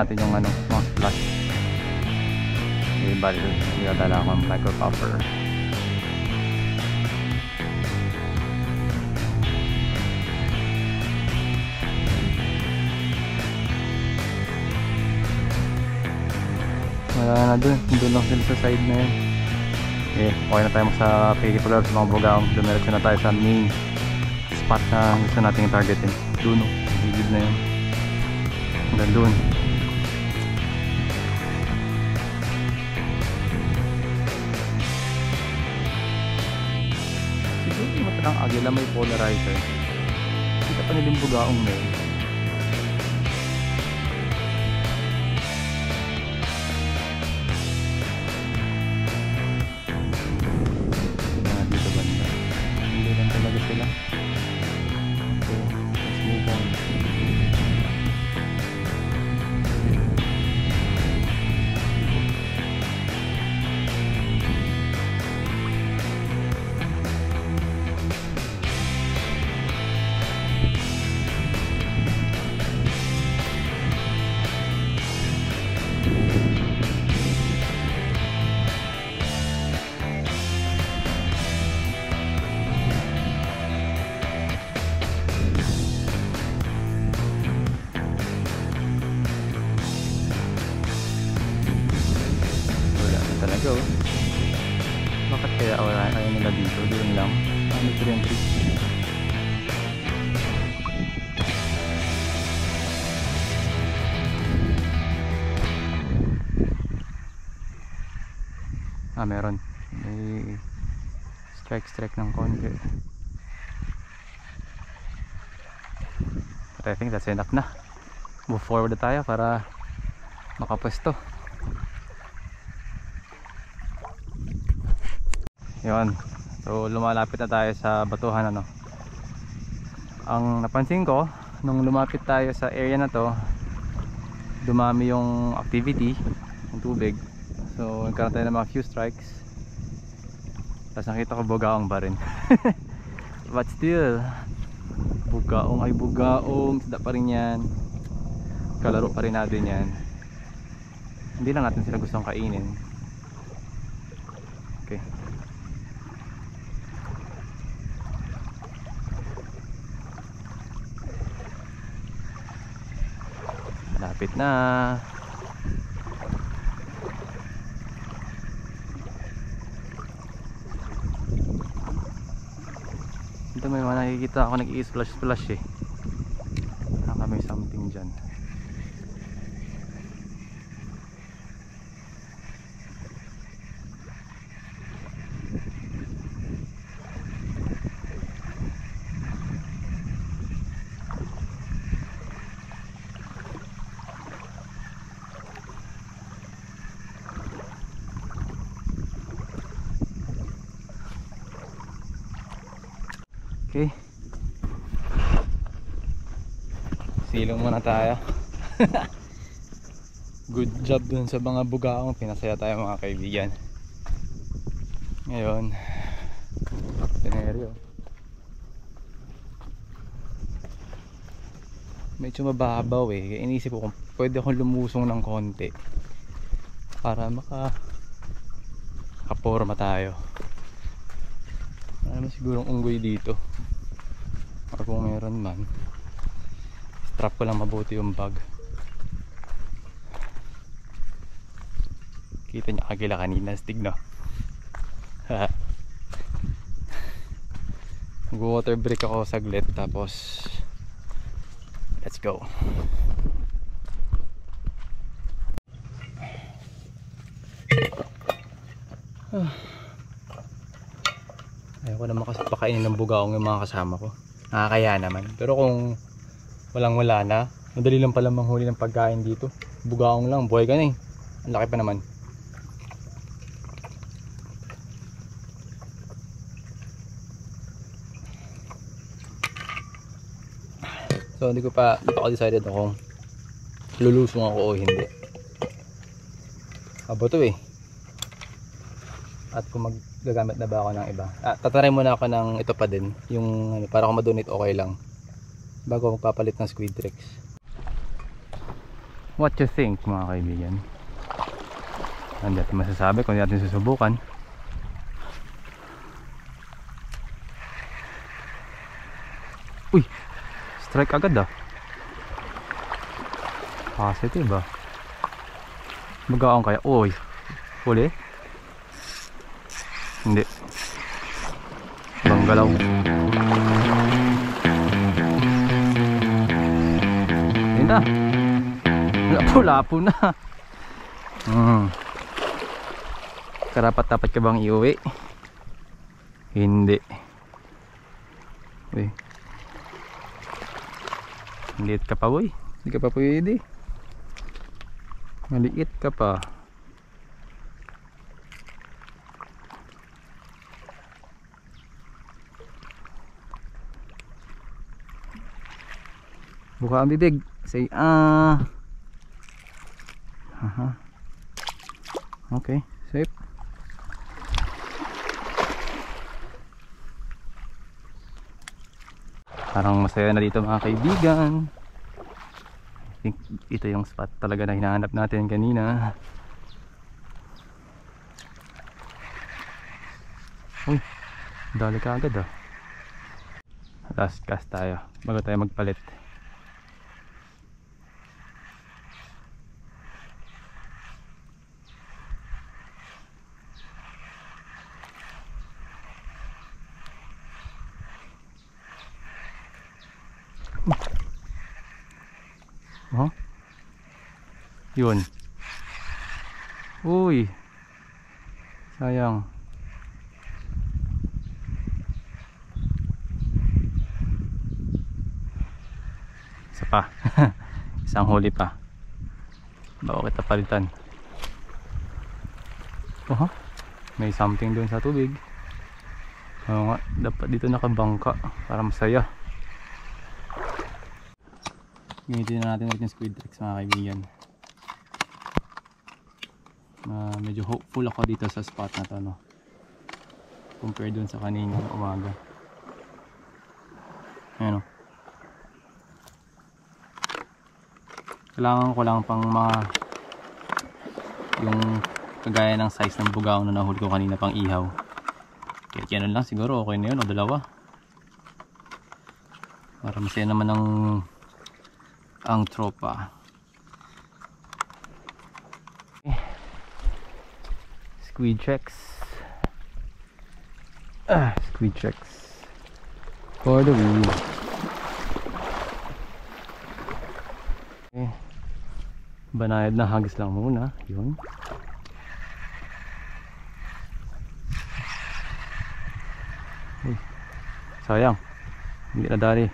natin yung ano, mga splash. Bali nagdadala ako ng micro popper. Wala na dun lang sila sa side na yun. Okay na tayo sa pakikipag sa mga bugaong. Dumiretso na tayo sa main spot na gusto nating targetin. Dun gilid na yun hanggang dun. Ang agila may polarizer. Kita pa nilang bugaong na yun. Dito banda. Hindi lang talaga sila. Okay, let's move on. Talaga oh. Bakit kaya ayaw nila dito? Doon lang. Ano ito yung tricks? Meron. May strike ng konti. But I think that's enough na. Move forward na tayo para makapwesto. Yun. So lumalapit na tayo sa batuhan ano. Ang napansin ko nung lumapit tayo sa area na to, dumami yung activity ng tubig. So nagkaroon tayo ng mga few strikes. Tapos nakita ko bugaong ba rin. But still, bugaong ay bugaong, isda pa rin yan. Kalaro pa rin natin yan. Hindi lang natin sila gustong kainin. Okay. Malapit na. Ito may mga nakikita ako nag-i-splash eh. Baka may something dyan. Okay. Silong muna tayo. Good job dun sa mga bugaong. Pinasaya tayo mga kaibigan. Ngayon Teneryo. Medyo mababaw eh. Inisip ko kung pwede akong lumusong ng konti para makaporma tayo. Ano sigurong unggoy dito. Or kung meron man, strap ko lang mabuti yung bag. Kita niya agila kanina, stig no. Mag-water break ako saglit tapos let's go. Ayoko naman kasi pakainin ng bugaong yung mga kasama ko. Nakakaya naman. Pero kung walang-wala na, madali lang pala manghuli ng pagkain dito. Bugaong lang, buhay ka na eh. Ang laki pa naman. So hindi pa ako decided kung lulusong ako o hindi. Abo to eh. At kung gagamit na ba ako ng iba, tataray muna ako ng ito pa din, yung para kung madonate okay lang bago magpapalit ng squid tricks. What you think mga kaibigan? Hindi natin masasabi kung hindi natin susubukan. Uy! Strike agad ah. Positive ah. Magaang kaya. Uy! Huli? Hindi. Ibang galaw. Hindi na. Lapo-lapo na. Karapat-dapat ka bang iuwi? Hindi. Uy. Maliit ka pa boy. Hindi ka pa pwede. Maliit ka pa. Buka ang bibig. Say Okay, safe. Parang masaya na dito mga kaibigan. I think ito yung spot talaga na hinahanap natin kanina. Uy, dali ka agad ah. Last cast tayo bago tayo magpalit. Oh, yun. Uy, sayang. Isa pa. Isang huli pa. Bago kita palitan. Oh, may something doon sa tubig. Oo nga, dapat dito nakabangka para masaya. Gamitin na natin ulit yung squid tricks mga kaibigan. Medyo hopeful ako dito sa spot na to, no? Compare dun sa kaninang umaga. Ayan o. Kailangan ko lang pang mga yung kagaya ng size ng bugaw na nahuli ko kanina pang ihaw. Kaya yan lang siguro, okay na yun o dalawa. Para masaya naman ang tropa. Squid checks. Squid checks for the win. Okay. Banayad na hagis lang muna. Yun. Uy, sayang. Hindi na dali.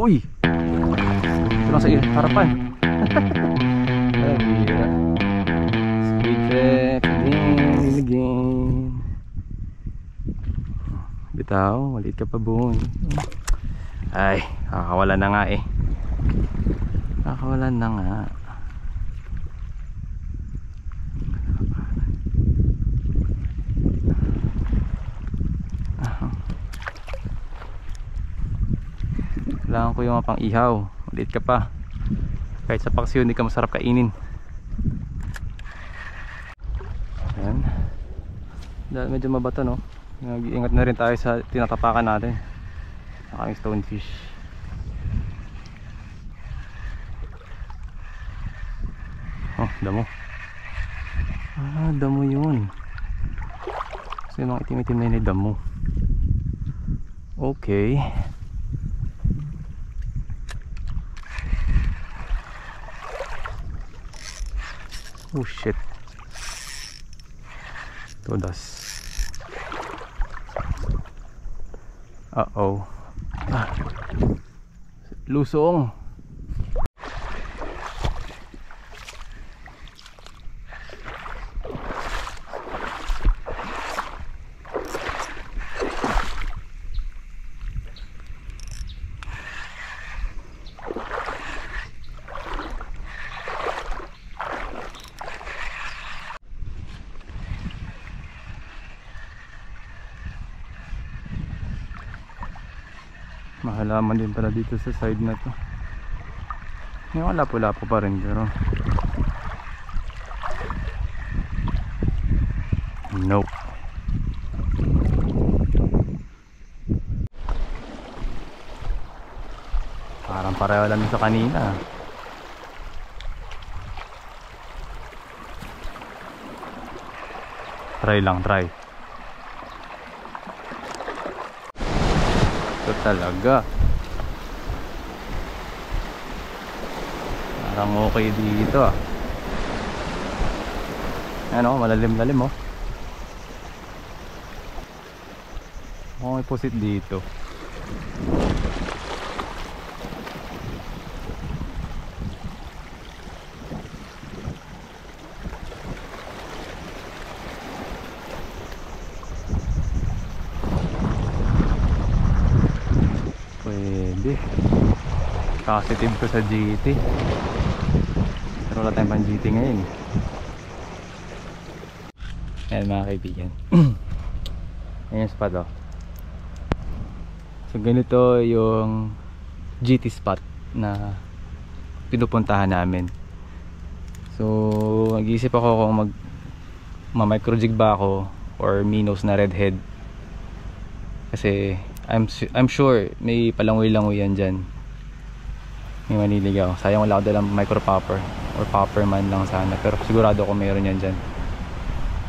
Uy! Ito lang sa harapan. Squid trap again. Bitaw, maliit ka pa buon. Ay, kakawalan na nga eh. Kakawalan na nga. Kailangan ko yung mga pang ihaw. Maliit ka pa. Kahit sa paksiw hindi ka masarap kainin. Ayan. Dahil medyo mabato, no? Nag-iingat na rin tayo sa tinatapakan natin. Sa kaming stonefish. Oh, damo. Damo yun. Kasi mga itim-itim na yun ay damo. Okay. Oh shit. Todas. Uh-oh. Lusong. Mahalaman din pala dito sa side na to. Yung lapo-lapo pa rin pero nope. Parang pareho lang sa kanina. Try lang, try. Ito talaga. Parang okay dito ah. Ano, malalim-lalim oh. Okay, pusit dito. Pwede. Positive ko sa GT. Pero wala tayong pang GT ngayon. Ayan mga kaibigan. Ayan yung spot oh. So ganito yung GT spot na pinupuntahan namin. So nag-iisip ako kung ma-microjig ba ako or minnows na redhead. Kasi I'm sure may palangoy-langoy yan dyan. May maniligaw. Sayang wala ako dalang micro popper or popper man lang sana. Pero sigurado ako mayroon yan dyan.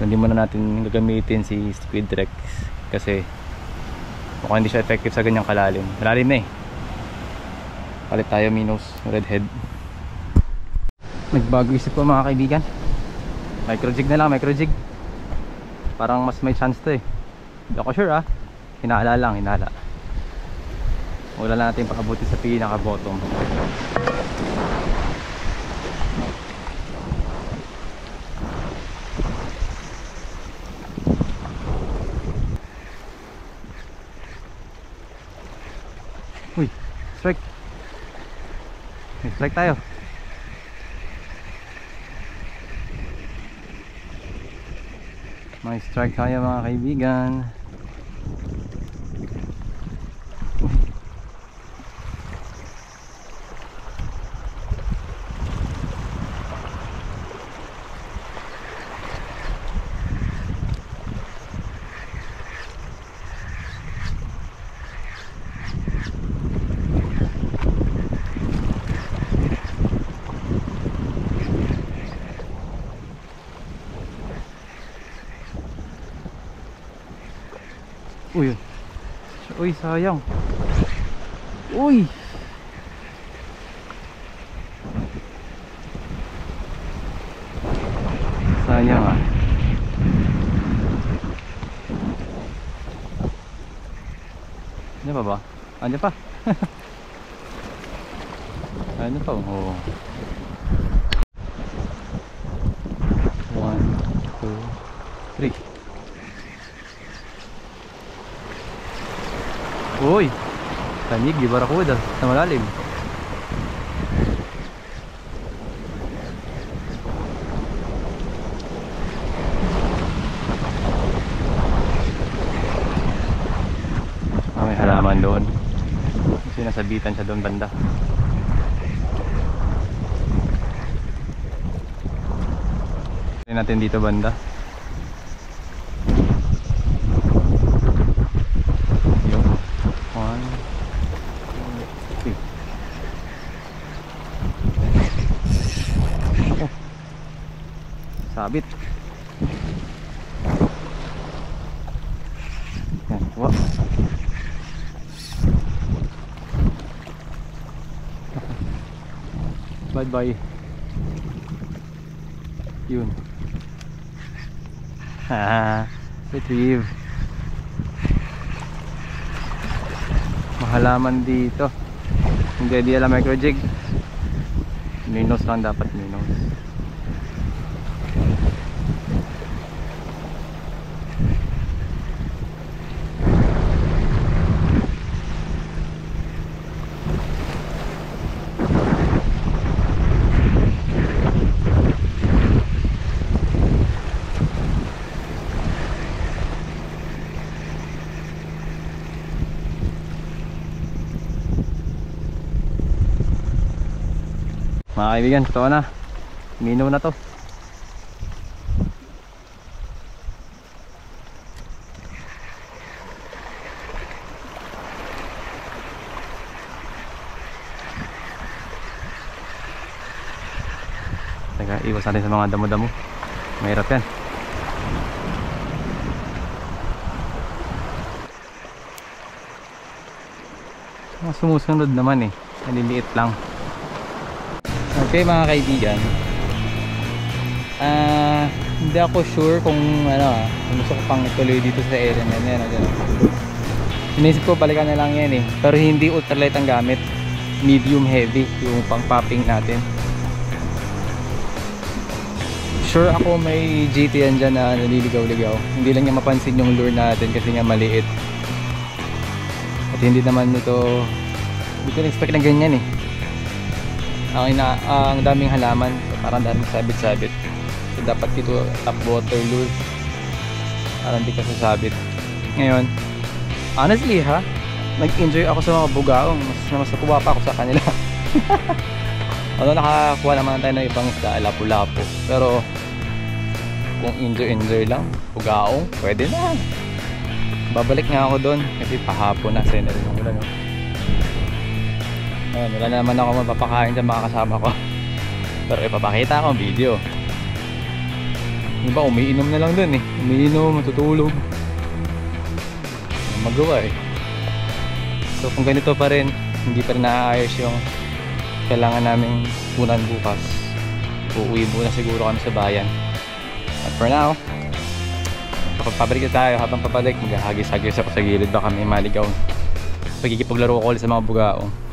So, hindi muna natin gagamitin si Squid Rex kasi mukhang hindi siya effective sa ganyang kalalim. Malalim na eh. Palit tayo minnows redhead. Nagbago isip ko mga kaibigan. Microjig na lang, microjig. Parang mas may chance to eh. Hindi ako sure ah. Hinala lang, hinala. Wala na natin pakabuti sa pinaka bottom. Uy, strike. May strike tayo. May strike tayo mga kaibigan. Uy, uy, sayang. Uy, sayang ah. Ano pa ba? Ano pa? Ano pa? Oh. 1, 2, 3. Uy, tanig di barakuda sa malalim. May halaman doon. Kasi nasabitan siya doon banda. Tingnan natin dito banda. Sabit. Yan, wah. Bye bye. Yun. Ha, retrieve. Mahalaman dito. Hindi di alam microjig. Minnows lang dapat, minnows. Mga kaibigan, totoo na. Minaw na to. Teka, iwas natin sa mga damo-damo. Mahirap yan. Mga sumusunod naman eh. Maliliit lang. Okay mga kaibigan, hindi ako sure kung gusto ko pang ituloy dito sa area na yan. Inisip ko balikan na lang yan eh. Pero hindi ultralight ang gamit, medium heavy yung pang popping natin. Sure ako may GT yan dyan na naliligaw-ligaw. Hindi lang niya mapansin yung lure natin kasi nga maliit. At hindi naman ito, hindi ko na-expect na ganyan eh. Ang daming halaman, parang daming sabit-sabit. So dapat dito top water lure parang hindi ka sasabit. Ngayon, honestly nag-enjoy ako sa mga bugaong. Mas nakuha pa ako sa kanila. Although nakakuha naman tayo ng ibang isda, lapu-lapu. Pero kung enjoy lang, bugaong, pwede na. Babalik nga ako doon kasi pahapon na senary ng ulan. Wala naman ako mapapakain sa mga kasama ko. Pero ipapakita ako ang video. Iba umiinom na lang dun eh. Umiinom, matutulog. Magawa eh. So kung ganito pa rin, hindi pa rin naaayos yung kailangan naming punan bukas, uuwi muna siguro kami sa bayan. At for now, kapag pabalik na tayo, habang pabalik maghahagis-hagis ako sa gilid baka may maligaw. Pagkikipaglaro ko ulit sa mga bugaong.